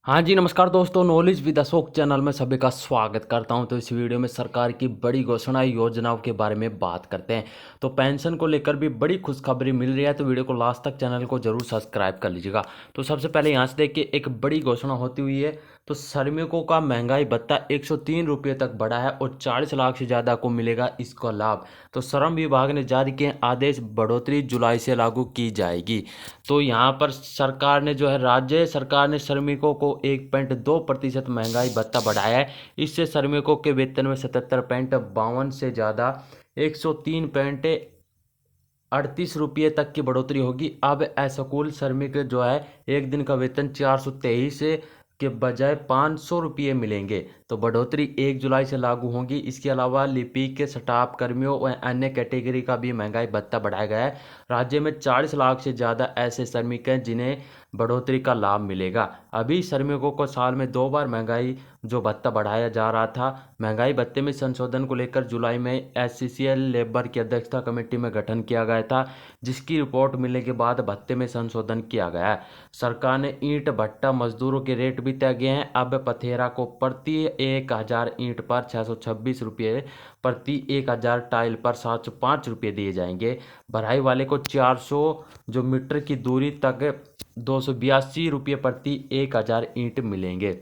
हाँ जी, नमस्कार दोस्तों। नॉलेज विद अशोक चैनल में सभी का स्वागत करता हूं। तो इस वीडियो में सरकार की बड़ी घोषणा योजनाओं के बारे में बात करते हैं। तो पेंशन को लेकर भी बड़ी खुशखबरी मिल रही है, तो वीडियो को लास्ट तक चैनल को जरूर सब्सक्राइब कर लीजिएगा। तो सबसे पहले यहाँ से देखिए, एक बड़ी घोषणा होती हुई है। तो श्रमिकों का महंगाई भत्ता 103 रुपये तक बढ़ा है और 40 लाख से ज़्यादा को मिलेगा इसका लाभ। तो श्रम विभाग ने जारी किए आदेश, बढ़ोतरी जुलाई से लागू की जाएगी। तो यहाँ पर सरकार ने जो है, राज्य सरकार ने श्रमिकों को 1.2% महंगाई भत्ता बढ़ाया है। इससे श्रमिकों के वेतन में 77.52 से ज़्यादा 103.38 रुपये तक की बढ़ोतरी होगी। अब असकुल श्रमिक जो है, एक दिन का वेतन 423 के बजाय 500 रुपये मिलेंगे। तो बढ़ोतरी 1 जुलाई से लागू होगी। इसके अलावा लिपिक, स्टाफ कर्मियों व अन्य कैटेगरी का भी महंगाई भत्ता बढ़ाया गया है। राज्य में 40 लाख से ज़्यादा ऐसे श्रमिक हैं जिन्हें बढ़ोतरी का लाभ मिलेगा। अभी श्रमिकों को साल में 2 बार महंगाई जो भत्ता बढ़ाया जा रहा था। महंगाई भत्ते में संशोधन को लेकर जुलाई में एससीसीएल लेबर की अध्यक्षता कमेटी में गठन किया गया था, जिसकी रिपोर्ट मिलने के बाद भत्ते में संशोधन किया गया है। सरकार ने ईंट भट्टा मजदूरों के रेट भी तय किए हैं। अब पथेरा को प्रति 1000 ईंट पर 626 रुपये, प्रति 1000 टाइल पर 705 रुपये दिए जाएंगे। भराई वाले को 400 जो मीटर की दूरी तक 282 रुपये प्रति 1000 ईंट मिलेंगे।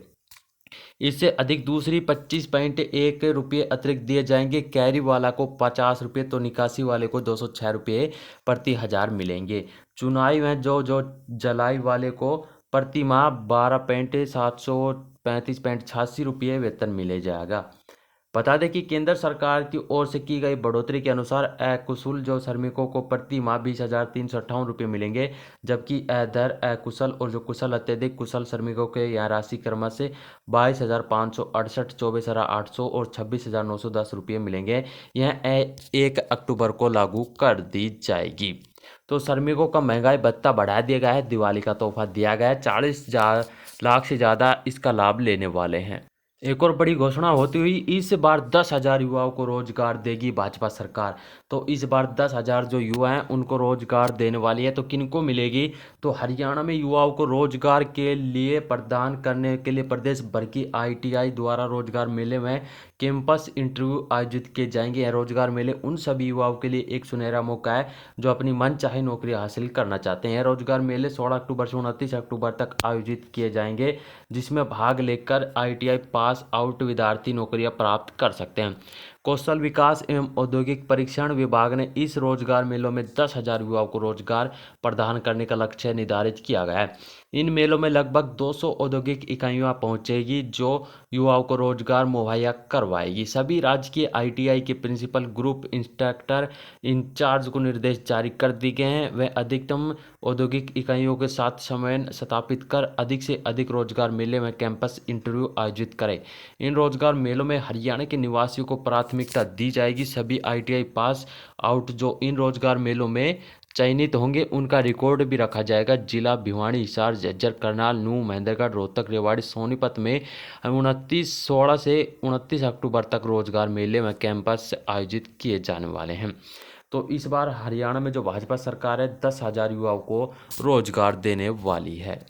इससे अधिक दूसरी 25.1 रुपये अतिरिक्त दिए जाएंगे। कैरी वाला को 50 रुपये, तो निकासी वाले को 206 रुपये प्रति 1000 मिलेंगे। चुनाई में जो जलाई वाले को प्रति माह 12.735.86 रुपये वेतन मिले जाएगा। बता दें कि केंद्र सरकार की ओर से की गई बढ़ोतरी के अनुसार अकुशल जो श्रमिकों को प्रति माह 20,358 रुपये मिलेंगे, जबकि अधर अकुशल और जो कुशल अत्यधिक कुशल श्रमिकों के यहाँ राशि क्रम से 22,568, 24,800 और 26,910 रुपये मिलेंगे। यह 1 अक्टूबर को लागू कर दी जाएगी। तो श्रमिकों का महंगाई भत्ता बढ़ा दिया गया है, दिवाली का तोहफा दिया गया है। 40 लाख से ज़्यादा इसका लाभ लेने वाले हैं। एक और बड़ी घोषणा होती हुई, इस बार 10,000 युवाओं को रोजगार देगी भाजपा सरकार। तो इस बार 10,000 जो युवा हैं उनको रोजगार देने वाली है। तो किनको मिलेगी? तो हरियाणा में युवाओं को रोजगार के लिए प्रदान करने के लिए प्रदेश भर की आईटीआई द्वारा रोजगार मेले में कैंपस इंटरव्यू आयोजित किए जाएंगे। यह रोजगार मेले उन सभी युवाओं के लिए एक सुनहरा मौका है जो अपनी मनचाही नौकरी हासिल करना चाहते हैं। रोजगार मेले 16 अक्टूबर से 29 अक्टूबर तक आयोजित किए जाएंगे, जिसमें भाग लेकर आईटीआई पास आउट विद्यार्थी नौकरियां प्राप्त कर सकते हैं। कौशल विकास एवं औद्योगिक परीक्षण विभाग ने इस रोजगार मेलों में 10,000 युवाओं को रोजगार प्रदान करने का लक्ष्य निर्धारित किया गया है। इन मेलों में लगभग 200 औद्योगिक इकाइयां पहुंचेगी जो युवाओं को रोजगार मुहैया करवाएगी। सभी राजकीय आईटीआई के प्रिंसिपल, ग्रुप इंस्ट्रक्टर, इंचार्ज को निर्देश जारी कर दिए गए हैं। वे अधिकतम औद्योगिक इकाइयों के साथ समन्वय स्थापित कर अधिक से अधिक रोजगार मेले में कैंपस इंटरव्यू आयोजित करें। इन रोजगार मेलों में हरियाणा के निवासियों को प्राथमिकता दी जाएगी। सभी आईटीआई पास आउट जो इन रोजगार मेलों में चयनित होंगे उनका रिकॉर्ड भी रखा जाएगा। जिला भिवानी, हिसार, झज्जर, करनाल, नूंह, महेंद्रगढ़, रोहतक, रेवाड़ी, सोनीपत में 16 से 29 अक्टूबर तक रोजगार मेले में कैंपस आयोजित किए जाने वाले हैं। तो इस बार हरियाणा में जो भाजपा सरकार है 10,000 युवाओं को रोजगार देने वाली है।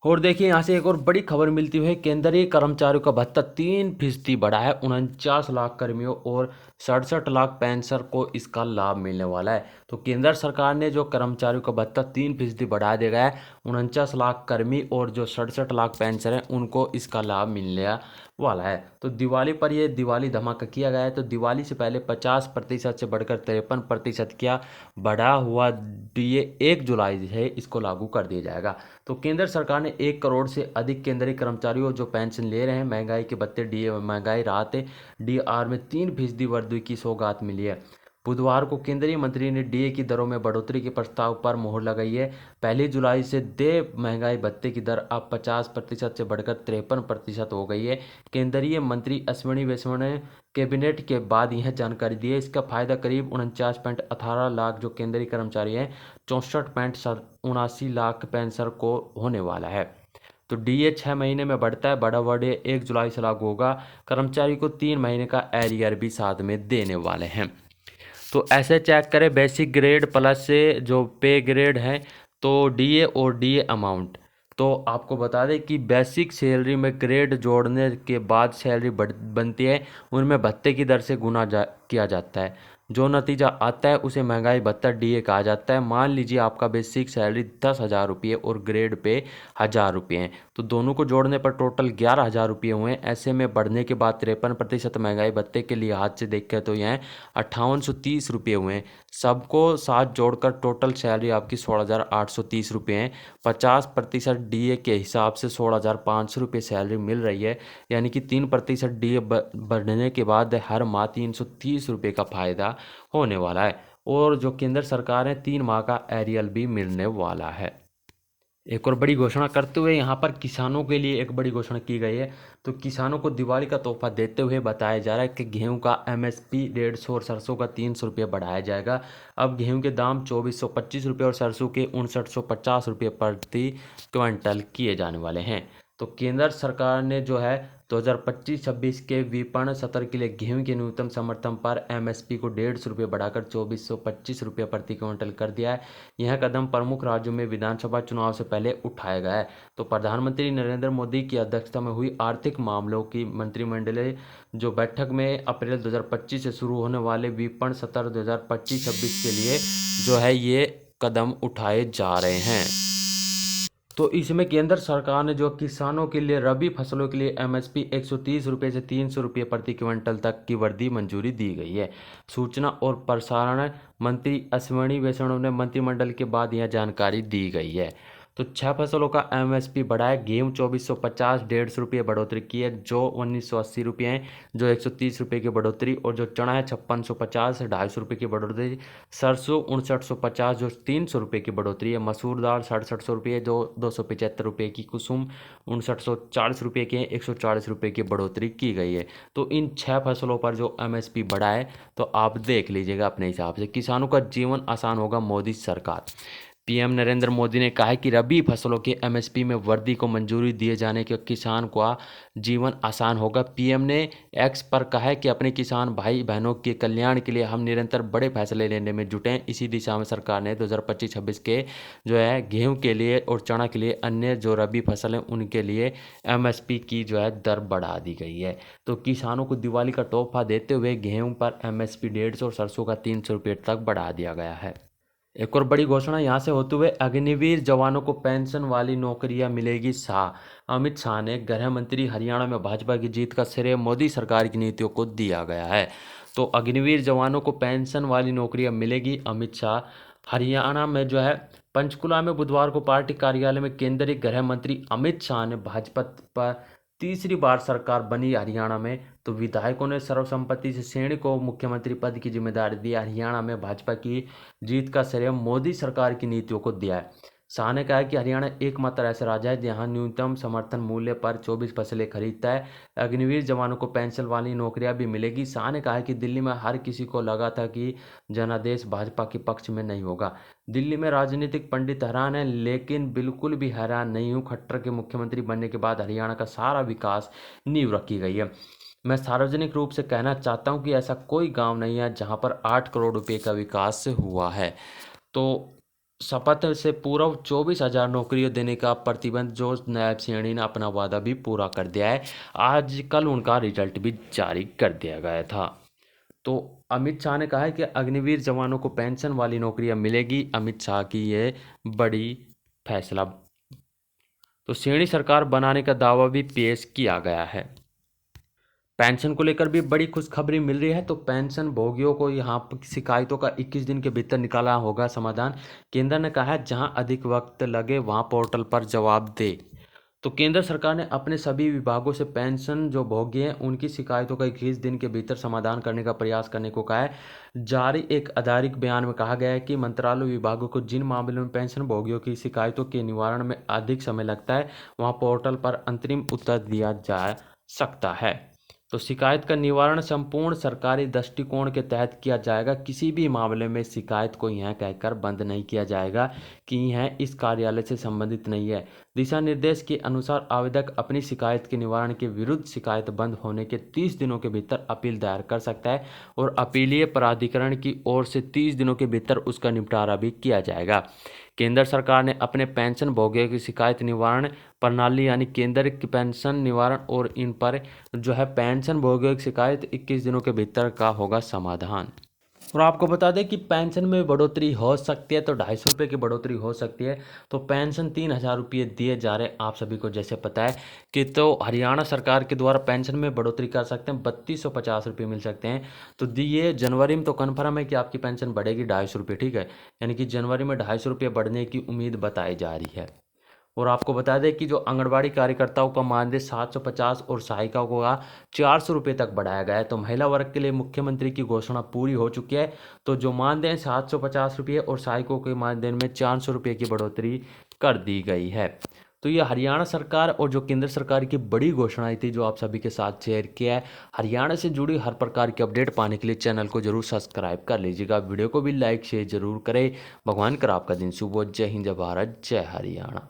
और देखिए, यहाँ से एक और बड़ी खबर मिलती है। केंद्रीय कर्मचारियों का भत्ता 3% बढ़ा है। 49 लाख कर्मियों और 67 लाख पेंशनर को इसका लाभ मिलने वाला है। तो केंद्र सरकार ने जो कर्मचारियों का भत्ता 3% बढ़ा दिया गया है। 49 लाख कर्मी और जो 67 लाख पेंशनर हैं उनको इसका लाभ मिलने वाला है। तो दिवाली पर ये दिवाली धमाका किया गया है। तो दिवाली से पहले 50% से बढ़कर 53% किया बढ़ा हुआ डीए 1 जुलाई से इसको लागू कर दिया जाएगा। तो केंद्र सरकार ने 1 करोड़ से अधिक केंद्रीय कर्मचारियों जो पेंशन ले रहे हैं, महंगाई के भत्ते, डीए महंगाई राहत डीआर में 3% वृद्धि की सौगात मिली है। बुधवार को केंद्रीय मंत्री ने डीए की दरों में बढ़ोतरी के प्रस्ताव पर मोहर लगाई है। 1 जुलाई से देय महंगाई भत्ते की दर अब 50% से बढ़कर 53% हो गई है। केंद्रीय मंत्री अश्विनी वैष्णव ने कैबिनेट के बाद यह जानकारी दी है। इसका फायदा करीब 49.18 लाख जो केंद्रीय कर्मचारी हैं, 64.79 लाख पेंशनर को होने वाला है। तो डीए 6 महीने में बढ़ता है। बड़ा बढ़े 1 जुलाई से लागू होगा। कर्मचारी को 3 महीने का एरियर भी साथ में देने वाले हैं। तो ऐसे चेक करें, बेसिक ग्रेड प्लस से जो पे ग्रेड है, तो डीए और डीए अमाउंट। तो आपको बता दें कि बेसिक सैलरी में ग्रेड जोड़ने के बाद सैलरी बनती है, उनमें भत्ते की दर से किया जाता है। जो नतीजा आता है उसे महंगाई भत्ता डीए कहा जाता है। मान लीजिए आपका बेसिक सैलरी 10,000 रुपये और ग्रेड पे 1,000 रुपये हैं, तो दोनों को जोड़ने पर टोटल 11,000 रुपये हुए। ऐसे में बढ़ने के बाद 53% महंगाई भत्ते के लिए हाथ से देखें तो यह 5830 रुपये हुए। सबको साथ जोड़कर टोटल सैलरी आपकी 16,830 रुपये है। 50% डीए के हिसाब से 16,500 रुपये सैलरी मिल रही है, यानी कि 3% डीए बढ़ने के बाद हर माह 330 रुपये का फायदा होने वाला है। और जो केंद्र सरकार है 3 माह का एरियल भी मिलने वाला है। एक और बड़ी घोषणा करते हुए यहाँ पर किसानों के लिए एक बड़ी घोषणा की गई है। तो किसानों को दिवाली का तोहफा देते हुए बताया जा रहा है कि गेहूं का एमएसपी 150 और सरसों का 300 रुपये बढ़ाया जाएगा। अब गेहूं के दाम 2425 रुपये और सरसों के 5950 रुपये प्रति क्विंटल किए जाने वाले हैं। तो केंद्र सरकार ने जो है 2025-26 के विपणन सत्र के लिए गेहूं के न्यूनतम समर्थन पर एमएसपी को 150 रुपये बढ़ाकर 2425 रुपये प्रति क्विंटल कर दिया है। यह कदम प्रमुख राज्यों में विधानसभा चुनाव से पहले उठाया गया है। तो प्रधानमंत्री नरेंद्र मोदी की अध्यक्षता में हुई आर्थिक मामलों की मंत्रिमंडलीय जो बैठक में अप्रैल 2025 से शुरू होने वाले विपणन सत्र 2025-26 के लिए जो है ये कदम उठाए जा रहे हैं। तो इसमें केंद्र सरकार ने जो किसानों के लिए रबी फसलों के लिए एमएसपी 130 रुपये से 300 रुपये प्रति क्विंटल तक की वृद्धि मंजूरी दी गई है। सूचना और प्रसारण मंत्री अश्विनी वैष्णव ने मंत्रिमंडल के बाद यह जानकारी दी गई है। तो 6 फसलों का एमएसपी बढ़ाया। गेहूँ 2450 150 रुपये बढ़ोतरी की है, जो 1980 रुपये हैं, जो 130 रुपये की बढ़ोतरी, और जो चना है 5650 250 रुपये की बढ़ोतरी, सरसों 5950 जो 300 रुपये की बढ़ोतरी है, मसूर दाल 6700 रुपये जो 275 रुपये की, कुसुम 5940 रुपये के 140 रुपये की बढ़ोतरी की गई है। तो इन 6 फसलों पर जो एमएसपी बढ़ा है तो आप देख लीजिएगा अपने हिसाब से। किसानों का जीवन आसान होगा, मोदी सरकार। पीएम नरेंद्र मोदी ने कहा है कि रबी फसलों के एमएसपी में वृद्धि को मंजूरी दिए जाने के किसान का जीवन आसान होगा। पीएम ने एक्स पर कहा है कि अपने किसान भाई बहनों के कल्याण के लिए हम निरंतर बड़े फैसले लेने में जुटे हैं। इसी दिशा में सरकार ने 2025-26 के जो है गेहूं के लिए और चना के लिए अन्य जो रबी फसल हैं उनके लिए एमएसपी की जो है दर बढ़ा दी गई है। तो किसानों को दिवाली का तोहफा देते हुए गेहूं पर एमएसपी 150 और सरसों का 300 रुपये तक बढ़ा दिया गया है। एक और बड़ी घोषणा यहां से होते हुए अग्निवीर जवानों को पेंशन वाली नौकरियां मिलेगी। अमित शाह ने गृह मंत्री हरियाणा में भाजपा की जीत का श्रेय मोदी सरकार की नीतियों को दिया गया है। तो अग्निवीर जवानों को पेंशन वाली नौकरियां मिलेगी। अमित शाह हरियाणा में जो है पंचकुला में बुधवार को पार्टी कार्यालय में केंद्रीय गृह मंत्री अमित शाह ने भाजपा पर तीसरी बार सरकार बनी हरियाणा में तो विधायकों ने सर्वसम्मति से सैनी को मुख्यमंत्री पद की जिम्मेदारी दी। हरियाणा में भाजपा की जीत का श्रेय मोदी सरकार की नीतियों को दिया है। शाह ने कहा कि हरियाणा एकमात्र ऐसा राज्य है जहां न्यूनतम समर्थन मूल्य पर 24 फसलें खरीदता है। अग्निवीर जवानों को पेंशन वाली नौकरियां भी मिलेगी। शाह ने कहा कि दिल्ली में हर किसी को लगा था कि जनादेश भाजपा के पक्ष में नहीं होगा। दिल्ली में राजनीतिक पंडित हैरान हैं, लेकिन बिल्कुल भी हैरान नहीं हूँ। खट्टर के मुख्यमंत्री बनने के बाद हरियाणा का सारा विकास नींव रखी गई है। मैं सार्वजनिक रूप से कहना चाहता हूं कि ऐसा कोई गांव नहीं है जहां पर 8 करोड़ रुपए का विकास हुआ है। तो शपथ से पूर्व 24,000 नौकरियां देने का प्रतिबंध जो नायब सैनी ने अपना वादा भी पूरा कर दिया है। आज कल उनका रिजल्ट भी जारी कर दिया गया था। तो अमित शाह ने कहा है कि अग्निवीर जवानों को पेंशन वाली नौकरियां मिलेगी। अमित शाह की ये बड़ी फैसला। तो सैनी सरकार बनाने का दावा भी पेश किया गया है। पेंशन को लेकर भी बड़ी खुशखबरी मिल रही है। तो पेंशन भोगियों को यहाँ पर शिकायतों का 21 दिन के भीतर निकाला होगा समाधान। केंद्र ने कहा है जहाँ अधिक वक्त लगे वहाँ पोर्टल पर जवाब दे। तो केंद्र सरकार ने अपने सभी विभागों से पेंशन जो भोगी हैं उनकी शिकायतों का 21 दिन के भीतर समाधान करने का प्रयास करने को कहा है। जारी एक आधिकारिक बयान में कहा गया है कि मंत्रालय विभागों को जिन मामलों में पेंशन भोगियों की शिकायतों के निवारण में अधिक समय लगता है वहाँ पोर्टल पर अंतरिम उत्तर दिया जा सकता है। तो शिकायत का निवारण संपूर्ण सरकारी दृष्टिकोण के तहत किया जाएगा। किसी भी मामले में शिकायत को यह कहकर बंद नहीं किया जाएगा कि यह इस कार्यालय से संबंधित नहीं है। दिशा निर्देश के अनुसार आवेदक अपनी शिकायत के निवारण के विरुद्ध शिकायत बंद होने के 30 दिनों के भीतर अपील दायर कर सकता है और अपीलीय प्राधिकरण की ओर से 30 दिनों के भीतर उसका निपटारा भी किया जाएगा। केंद्र सरकार ने अपने पेंशन भोगियों की शिकायत निवारण प्रणाली यानी केंद्र की पेंशन निवारण और इन पर जो है पेंशन भोगियों की शिकायत 21 दिनों के भीतर का होगा समाधान। और आपको बता दें कि पेंशन में बढ़ोतरी हो सकती है, तो 250 रुपये की बढ़ोतरी हो सकती है। तो पेंशन 3000 रुपये दिए जा रहे हैं आप सभी को, जैसे पता है कि तो हरियाणा सरकार के द्वारा पेंशन में बढ़ोतरी कर सकते हैं, 3250 रुपये मिल सकते हैं। तो ये जनवरी में तो कन्फर्म है कि आपकी पेंशन बढ़ेगी 250 रुपये, ठीक है, यानी कि जनवरी में 250 रुपये बढ़ने की उम्मीद बताई जा रही है। और आपको बता दें कि जो आंगनबाड़ी कार्यकर्ताओं का मानदेय 750 और सहायिकाओं का 400 रुपये तक बढ़ाया गया है। तो महिला वर्ग के लिए मुख्यमंत्री की घोषणा पूरी हो चुकी है। तो जो मानदेय 750 रुपये और सहायिकों के मानदेय में 400 रुपये की बढ़ोतरी कर दी गई है। तो ये हरियाणा सरकार और जो केंद्र सरकार की बड़ी घोषणाएं थी जो आप सभी के साथ शेयर किया है। हरियाणा से जुड़ी हर प्रकार की अपडेट पाने के लिए चैनल को जरूर सब्सक्राइब कर लीजिएगा, वीडियो को भी लाइक शेयर जरूर करें। भगवान कर आपका दिन शुभ हो। जय हिंद, जय भारत, जय हरियाणा।